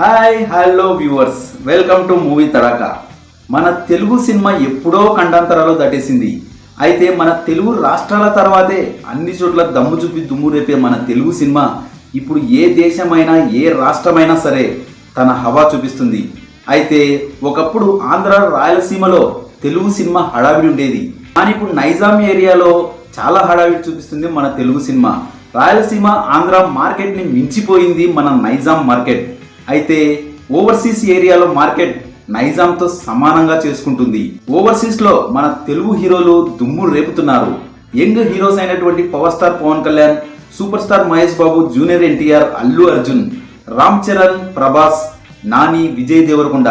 Hi hello viewers, welcome to movie Tadaka. మన Telugu cinema ఎప్పుడో ఖండాంతరాలు దాటేసింది. అయితే మన తెలుగు రాష్ట్రాల తర్వాతే అన్ని చోట్ల దమ్ము చూపి దుమ్ము రేపే మన తెలుగు సినిమా ఇప్పుడు ఏ దేశమైనా ఏ రాష్ట్రమైనా సరే తన హవా చూపిస్తుంది. అయితే ఒకప్పుడు ఆంధ్ర రాయలసీమలో తెలుగు సినిమా హడావిడి ఉండేది, కానీ ఇప్పుడు నైజాం ఏరియాలో చాలా హడావిడి చూపిస్తుంది మన తెలుగు సినిమా. రాయలసీమ ఆంధ్ర మార్కెట్ని మించిపోయింది మన నైజాం మార్కెట్. అయితే ఓవర్సీస్ ఏరియాలో మార్కెట్ నైజాంతో సమానంగా చేసుకుంటుంది. ఓవర్సీస్లో మన తెలుగు హీరోలు దుమ్ము రేపుతున్నారు. యంగ్ హీరోస్ అయినటువంటి power star Pawan Kalyan, super star Mahesh Babu, junior NTR, Allu Arjun, Ram Charan, Prabhas, Nani, Vijay Deverakonda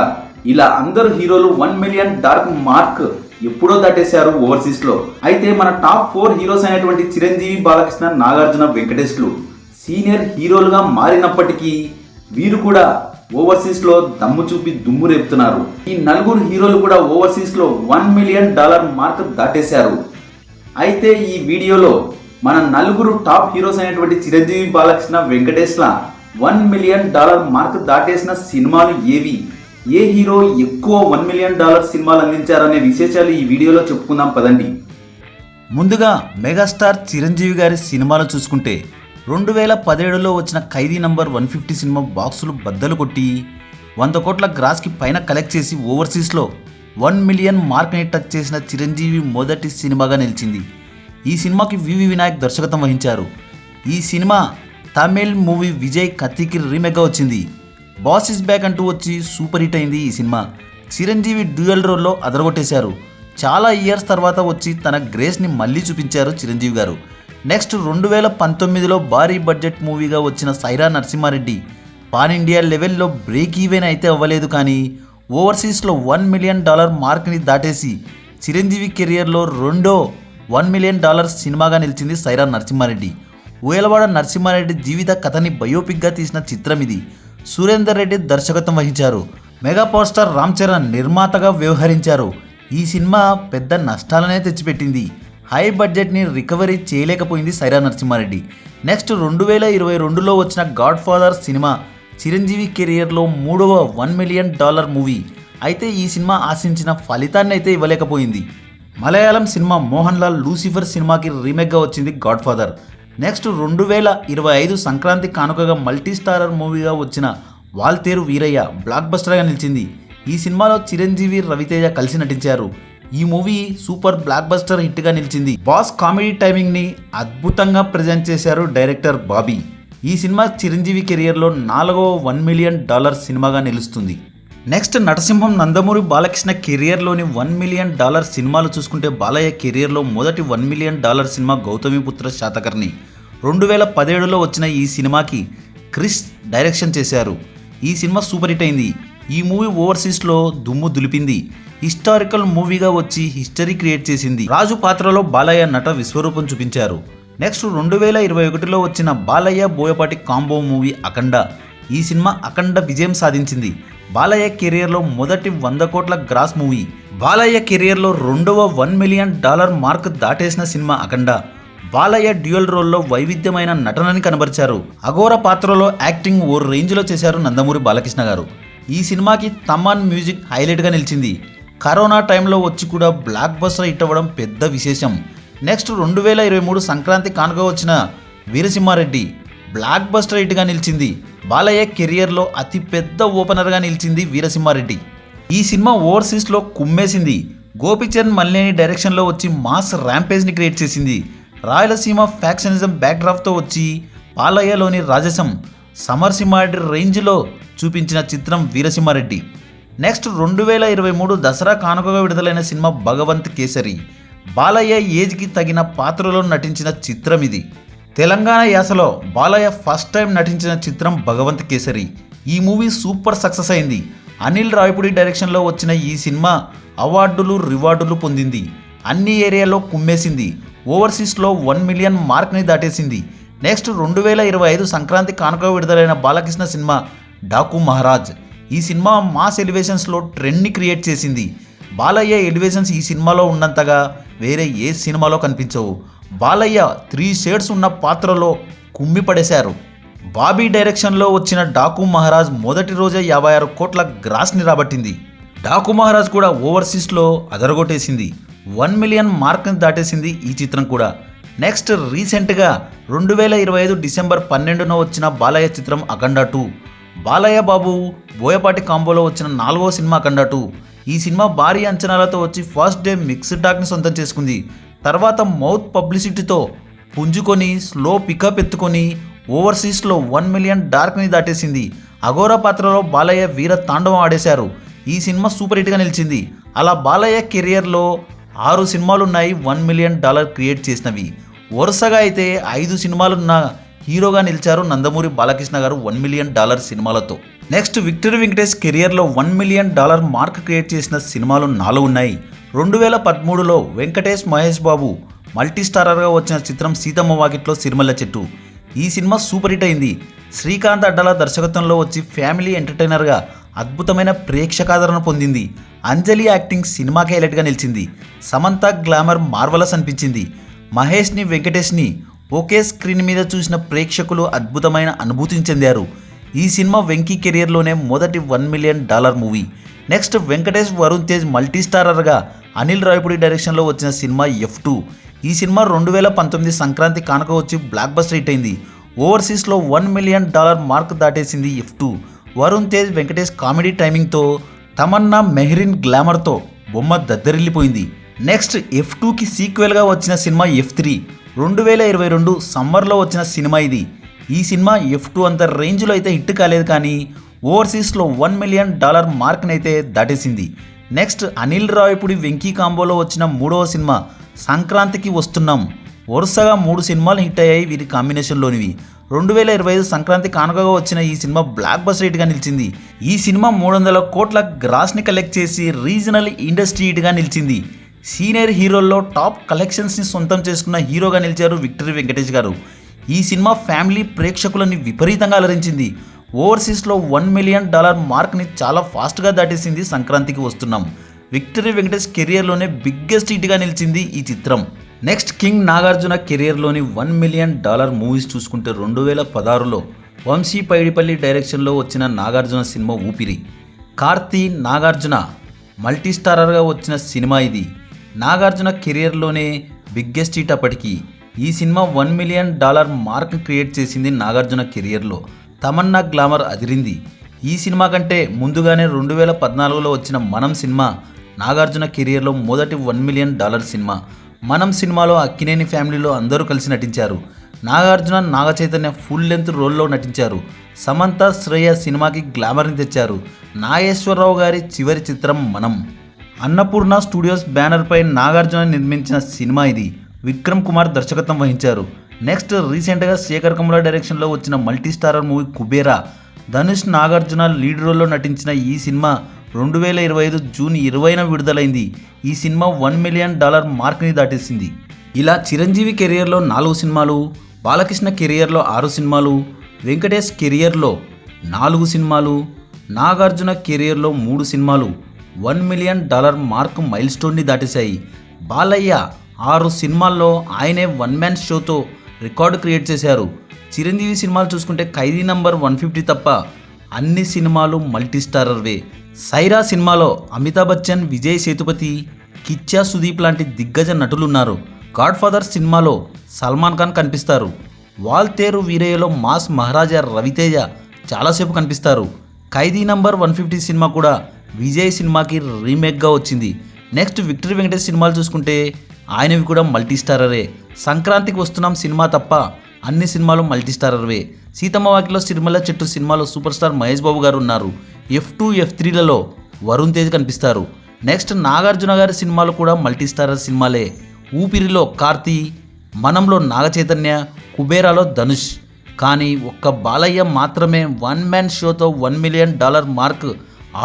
ఇలా అందరు హీరోలు 1 మిలియన్ డార్క్ మార్క్ ఎప్పుడో దాటేశారు ఓవర్సీస్ లో. అయితే మన టాప్ 4 హీరోస్ అయినటువంటి చిరంజీవి, బాలకృష్ణ, నాగార్జున, వెంకటేష్లు సీనియర్ హీరోలుగా మారినప్పటికీ వీరు కూడా ఓవర్సీస్ లో దమ్ము చూపి దుమ్ము రేపుతున్నారు. ఈ నలుగురు హీరోలు కూడా ఓవర్సీస్ లో $1 మిలియన్ మార్క్ దాటేశారు. అయితే ఈ వీడియోలో మన నలుగురు టాప్ హీరోస్ అయినటువంటి చిరంజీవి, బాలకృష్ణ, వెంకటేష్ల $1 మిలియన్ మార్క్ దాటేసిన సినిమాలు ఏవి, ఏ హీరో ఎక్కువ $1 మిలియన్ సినిమాలు అందించారనే విశేషాలు ఈ వీడియోలో చెప్పుకుందాం పదండి. ముందుగా మెగాస్టార్ చిరంజీవి గారి సినిమాలు చూసుకుంటే 2017లో వచ్చిన ఖైదీ నంబర్ 150 సినిమా బాక్సులు బద్దలు కొట్టి 100 కోట్ల గ్రాస్కి పైన కలెక్ట్ చేసి ఓవర్సీస్లో 1 మిలియన్ మార్క్ని టచ్ చేసిన చిరంజీవి మొదటి సినిమాగా నిలిచింది. ఈ సినిమాకి వివి వినాయక్ దర్శకత్వం వహించారు. ఈ సినిమా తమిళ్ మూవీ విజయ్ కత్తికి రీమేక్గా వచ్చింది. బాస్ ఇస్ బ్యాక్ అంటూ వచ్చి సూపర్ హిట్ అయింది ఈ సినిమా. చిరంజీవి డ్యూయల్ రోల్లో అదరగొట్టేశారు. చాలా ఇయర్స్ తర్వాత వచ్చి తన గ్రేస్ని మళ్ళీ చూపించారు చిరంజీవి గారు. నెక్స్ట్ 2019లో భారీ బడ్జెట్ మూవీగా వచ్చిన సైరా నరసింహారెడ్డి పాన్ ఇండియా లెవెల్లో బ్రేక్ ఈవెన్ అయితే అవ్వలేదు, కానీ ఓవర్సీస్లో $1 మిలియన్ మార్క్ని దాటేసి చిరంజీవి కెరియర్లో రెండో $1 మిలియన్ సినిమాగా నిలిచింది సైరా నరసింహారెడ్డి. ఊయలవాడ నరసింహారెడ్డి జీవిత కథని బయోపిక్గా తీసిన చిత్రం ఇది. సురేందర్ రెడ్డి దర్శకత్వం వహించారు. Mega power star Ram Charan నిర్మాతగా వ్యవహరించారు. ఈ సినిమా పెద్ద నష్టాలనే తెచ్చిపెట్టింది. హై బడ్జెట్ని రికవరీ చేయలేకపోయింది సైరా నరసింహారెడ్డి. నెక్స్ట్ 2022లో వచ్చిన గాడ్ ఫాదర్ సినిమా చిరంజీవి కెరియర్లో మూడవ $1 మిలియన్ మూవీ. అయితే ఈ సినిమా ఆశించిన ఫలితాన్ని అయితే ఇవ్వలేకపోయింది. మలయాళం సినిమా మోహన్ లాల్ లూసిఫర్ సినిమాకి రీమేక్గా వచ్చింది గాడ్ ఫాదర్. నెక్స్ట్ 2025 సంక్రాంతి కానుకగా మల్టీ స్టారర్ మూవీగా వచ్చిన వాల్తేరు వీరయ్య బ్లాక్ బస్టర్గా నిలిచింది. ఈ సినిమాలో చిరంజీవి, రవితేజ కలిసి నటించారు. ఈ మూవీ సూపర్ బ్లాక్ బస్టర్ హిట్గా నిలిచింది. బాస్ కామెడీ టైమింగ్ని అద్భుతంగా ప్రజెంట్ చేశారు డైరెక్టర్ బాబీ. ఈ సినిమా చిరంజీవి కెరియర్లో 4వ $1 మిలియన్ సినిమాగా నిలుస్తుంది. నెక్స్ట్ నరసింహం, నందమూరి బాలకృష్ణ కెరియర్లోని $1 మిలియన్ సినిమాలు చూసుకుంటే బాలయ్య కెరియర్లో మొదటి $1 మిలియన్ సినిమా గౌతమిపుత్ర శాతకర్ణి. 2017లో వచ్చిన ఈ సినిమాకి క్రిష్ డైరెక్షన్ చేశారు. ఈ సినిమా సూపర్ హిట్ అయింది. ఈ మూవీ ఓవర్సీస్లో దుమ్ము దులిపింది. హిస్టారికల్ మూవీగా వచ్చి హిస్టరీ క్రియేట్ చేసింది. రాజు పాత్రలో బాలయ్య నట విశ్వరూపం చూపించారు. నెక్స్ట్ 2021లో వచ్చిన బాలయ్య బోయపాటి కాంబో మూవీ అఖండ. ఈ సినిమా అఖండ విజయం సాధించింది. బాలయ్య కెరియర్లో మొదటి 100 కోట్ల గ్రాస్ మూవీ. బాలయ్య కెరియర్లో రెండవ $1 మిలియన్ మార్క్ దాటేసిన సినిమా అఖండ. బాలయ్య డ్యూయల్ రోల్లో వైవిధ్యమైన నటనని కనబరిచారు. అఘోర పాత్రలో యాక్టింగ్ ఓ రేంజ్లో చేశారు నందమూరి బాలకృష్ణ గారు. ఈ సినిమాకి తమన్ మ్యూజిక్ హైలైట్గా నిలిచింది. కరోనా టైంలో వచ్చి కూడా బ్లాక్ బస్టర్ హిట్ అవ్వడం పెద్ద విశేషం. నెక్స్ట్ 2023 సంక్రాంతి కానుక వచ్చిన వీరసింహారెడ్డి బ్లాక్ బస్టర్ హిట్గా నిలిచింది. బాలయ్య కెరియర్లో అతి పెద్ద ఓపెనర్గా నిలిచింది వీరసింహారెడ్డి. ఈ సినిమా ఓవర్సీస్లో కుమ్మేసింది. గోపిచంద్ మల్లేని డైరెక్షన్లో వచ్చి మాస్ ర్యాంపేజ్ని క్రియేట్ చేసింది. రాయలసీమ ఫ్యాక్షనిజం బ్యాక్డ్రాప్తో వచ్చి బాలయ్యలోని రాజసం సమరసింహారెడ్డి రేంజ్లో చూపించిన చిత్రం వీరసింహారెడ్డి. నెక్స్ట్ 2023 దసరా కానుకగా విడుదలైన సినిమా భగవంత్ కేసరి. బాలయ్య ఏజ్కి తగిన పాత్రలో నటించిన చిత్రం ఇది. తెలంగాణ యాసలో బాలయ్య ఫస్ట్ టైం నటించిన చిత్రం భగవంత్ కేసరి. ఈ మూవీ సూపర్ సక్సెస్ అయింది. అనిల్ రావిపూడి డైరెక్షన్లో వచ్చిన ఈ సినిమా అవార్డులు, రివార్డులు పొందింది. అన్ని ఏరియాలో కుమ్మేసింది. ఓవర్సీస్లో $1 మిలియన్ మార్క్ని దాటేసింది. నెక్స్ట్ 2025 సంక్రాంతి కానుక విడుదలైన బాలకృష్ణ సినిమా డాకు మహారాజ్. ఈ సినిమా మాస్ ఎలివేషన్స్లో ట్రెండ్ని క్రియేట్ చేసింది. బాలయ్య ఎలివేషన్స్ ఈ సినిమాలో ఉన్నంతగా వేరే ఏ సినిమాలో కనిపించవు. బాలయ్య 3 షేడ్స్ ఉన్న పాత్రలో కుమ్మి పడేశారు. బాబీ డైరెక్షన్లో వచ్చిన డాకు మహారాజ్ మొదటి రోజే 56 కోట్ల గ్రాస్ని రాబట్టింది. డాకు మహారాజ్ కూడా ఓవర్సీస్లో అదరగొట్టేసింది. 1 మిలియన్ మార్క్ని దాటేసింది ఈ చిత్రం కూడా. నెక్స్ట్ రీసెంట్గా 2025 డిసెంబర్ 12న వచ్చిన బాలయ్య చిత్రం అఖండ 2. బాలయ్య బాబు బోయపాటి కాంబోలో వచ్చిన 4వ సినిమా అఖండ 2. ఈ సినిమా భారీ అంచనాలతో వచ్చి ఫస్ట్ డే మిక్స్డ్ టాక్ని సొంతం చేసుకుంది. తర్వాత మౌత్ పబ్లిసిటీతో పుంజుకొని స్లో పికప్ ఎత్తుకొని ఓవర్సీస్లో 1 మిలియన్ డార్క్ని దాటేసింది. అఘోరా పాత్రలో బాలయ్య వీర తాండవం ఆడేశారు. ఈ సినిమా సూపర్ హిట్గా నిలిచింది. అలా బాలయ్య కెరియర్లో 6 సినిమాలున్నాయి $1 మిలియన్ క్రియేట్ చేసినవి. వరుసగా అయితే 5 సినిమాలున్న హీరోగా నిలిచారు నందమూరి బాలకృష్ణ గారు $1 మిలియన్ సినిమాలతో. నెక్స్ట్ విక్టరీ వెంకటేష్ కెరియర్లో $1 మిలియన్ మార్క్ క్రియేట్ చేసిన సినిమాలు 4 ఉన్నాయి. 2013లో వెంకటేష్ మహేష్ బాబు మల్టీ స్టారర్గా వచ్చిన చిత్రం సీతమ్మ వాకిట్లో సిరిమల్ల చెట్టు. ఈ సినిమా సూపర్ హిట్ అయింది. శ్రీకాంత్ అడ్డాల దర్శకత్వంలో వచ్చి ఫ్యామిలీ ఎంటర్టైనర్గా అద్భుతమైన ప్రేక్షకాదరణ పొందింది. అంజలి యాక్టింగ్ సినిమాకి హైలైట్గా నిలిచింది. సమంత గ్లామర్ మార్వలస్ అనిపించింది. మహేష్ని వెంకటేష్ని ఒకే స్క్రీన్ మీద చూసిన ప్రేక్షకులు అద్భుతమైన అనుభూతిని చెందారు. ఈ సినిమా వెంకీ కెరియర్లోనే మొదటి $1 million movie. Next Venkatesh Varun Tej multi స్టారర్గా అనిల్ రావిపూడి డైరెక్షన్లో వచ్చిన సినిమా F2. ఈ సినిమా 2019 సంక్రాంతి కానుక వచ్చి బ్లాక్ బస్టర్ హిట్ అయింది. ఓవర్సీస్లో $1 మిలియన్ మార్క్ దాటేసింది F2. వరుణ్ తేజ్ వెంకటేష్ కామెడీ టైమింగ్తో, తమన్నా మెహ్రీన్ గ్లామర్తో బొమ్మ దద్దరిల్లిపోయింది. నెక్స్ట్ F2కి సీక్వెల్గా వచ్చిన సినిమా F3. 2022 సమ్మర్లో వచ్చిన సినిమా ఇది. ఈ సినిమా F2 అంత రేంజ్లో అయితే హిట్ కాలేదు, కానీ ఓవర్సీస్లో $1 మిలియన్ మార్క్ని అయితే దాటేసింది. నెక్స్ట్ అనిల్ రావిపూడి వెంకీ కాంబోలో వచ్చిన 3వ సినిమా సంక్రాంతికి వస్తున్నాం. వరుసగా 3 సినిమాలు హిట్ అయ్యాయి వీరి కాంబినేషన్లోనివి. 2025 సంక్రాంతి కానుకగా వచ్చిన ఈ సినిమా బ్లాక్ బస్టర్ హిట్గా నిలిచింది. ఈ సినిమా 300 కోట్ల గ్రాస్ని కలెక్ట్ చేసి రీజనల్ ఇండస్ట్రీ హిట్గా నిలిచింది. సీనియర్ హీరోల్లో టాప్ కలెక్షన్స్ని సొంతం చేసుకున్న హీరోగా నిలిచారు విక్టరీ వెంకటేష్ గారు. ఈ సినిమా ఫ్యామిలీ ప్రేక్షకులని విపరీతంగా అలరించింది. ఓవర్సీస్లో $1 మిలియన్ మార్క్ని చాలా ఫాస్ట్గా దాటేసింది సంక్రాంతికి వస్తున్నాం. విక్టరీ వెంకటేష్ కెరియర్లోనే బిగ్గెస్ట్ హిట్గా నిలిచింది ఈ చిత్రం. నెక్స్ట్ కింగ్ నాగార్జున కెరియర్లోని $1 మిలియన్ మూవీస్ చూసుకుంటే 2016లో వంశీ పైడిపల్లి డైరెక్షన్లో వచ్చిన నాగార్జున సినిమా ఊపిరి. కార్తీ నాగార్జున మల్టీ స్టారర్గా వచ్చిన సినిమా ఇది. నాగార్జున కెరియర్లోనే బిగ్గెస్ట్ హిట్ అప్పటికి. ఈ సినిమా $1 మిలియన్ మార్క్ క్రియేట్ చేసింది నాగార్జున కెరియర్లో. తమన్నా గ్లామర్ అదిరింది. ఈ సినిమా కంటే ముందుగానే 2014లో వచ్చిన మనం సినిమా నాగార్జున కెరియర్లో మొదటి $1 మిలియన్ సినిమా. మనం సినిమాలో అక్కినేని ఫ్యామిలీలో అందరూ కలిసి నటించారు. నాగార్జున నాగచైతన్య ఫుల్ లెంత్ రోల్లో నటించారు. సమంత శ్రేయ సినిమాకి గ్లామర్ని తెచ్చారు. నాగేశ్వరరావు గారి చివరి చిత్రం మనం. అన్నపూర్ణ స్టూడియోస్ బ్యానర్పై నాగార్జున నిర్మించిన సినిమా ఇది. విక్రమ్ కుమార్ దర్శకత్వం వహించారు. నెక్స్ట్ రీసెంట్గా శేఖర్ కమ్ముల డైరెక్షన్లో వచ్చిన multi starrer movie Kubera. Dhanush Nagarjuna lead రోల్లో నటించిన ఈ సినిమా 2025 జూన్ 20న విడుదలైంది. ఈ సినిమా $1 మిలియన్ మార్క్ని దాటేసింది. ఇలా చిరంజీవి కెరియర్లో 4 సినిమాలు, బాలకృష్ణ కెరియర్లో 6 సినిమాలు, వెంకటేష్ కెరియర్లో 4 సినిమాలు, నాగార్జున కెరియర్లో 3 సినిమాలు $1 మిలియన్ మార్క్ మైల్ స్టోన్ని దాటేశాయి. బాలయ్య 6 సినిమాల్లో ఆయనే వన్ మ్యాన్ షోతో రికార్డు క్రియేట్ చేశారు. చిరంజీవి సినిమాలు చూసుకుంటే ఖైదీ నంబర్ 150 తప్ప అన్ని సినిమాలు మల్టీ స్టారర్వే. సైరా సినిమాలో అమితాబ్ బచ్చన్, విజయ్ సేతుపతి, కిచ్చా సుదీప్ లాంటి దిగ్గజ నటులున్నారు. గాడ్ ఫాదర్ సినిమాలో సల్మాన్ ఖాన్ కనిపిస్తారు. వాల్తేరు వీరయ్యలో మాస్ మహారాజా రవితేజ చాలాసేపు కనిపిస్తారు. ఖైదీ నంబర్ 150 సినిమా కూడా విజయ్ సినిమాకి రీమేక్గా వచ్చింది. నెక్స్ట్ విక్టరీ వెంకటేష్ సినిమాలు చూసుకుంటే ఆయనవి కూడా మల్టీ స్టారరే. సంక్రాంతికి వస్తున్నాం సినిమా తప్ప అన్ని సినిమాలు మల్టీ స్టారర్వే. సీతమ్మ వాకిట్లో సిరిమల్ల చెట్టు సినిమాలో సూపర్ స్టార్ మహేష్ బాబు గారు ఉన్నారు. F2, F3లలో వరుణ్ తేజ్ కనిపిస్తారు. నెక్స్ట్ నాగార్జున గారి సినిమాలు కూడా మల్టీ స్టారర్ సినిమాలే. ఊపిరిలో కార్తీ, మనంలో నాగచైతన్య, కుబేరాలో ధనుష్. కానీ ఒక్క బాలయ్య మాత్రమే వన్ మ్యాన్ షోతో $1 మిలియన్ మార్క్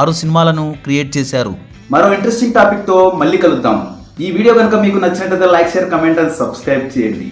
6 సినిమాలను క్రియేట్ చేశారు. మరో ఇంట్రెస్టింగ్ టాపిక్తో మళ్ళీ కలుద్దాం. ఈ వీడియో కనుక మీకు నచ్చినట్లయితే like, share, comment and subscribe చేయండి.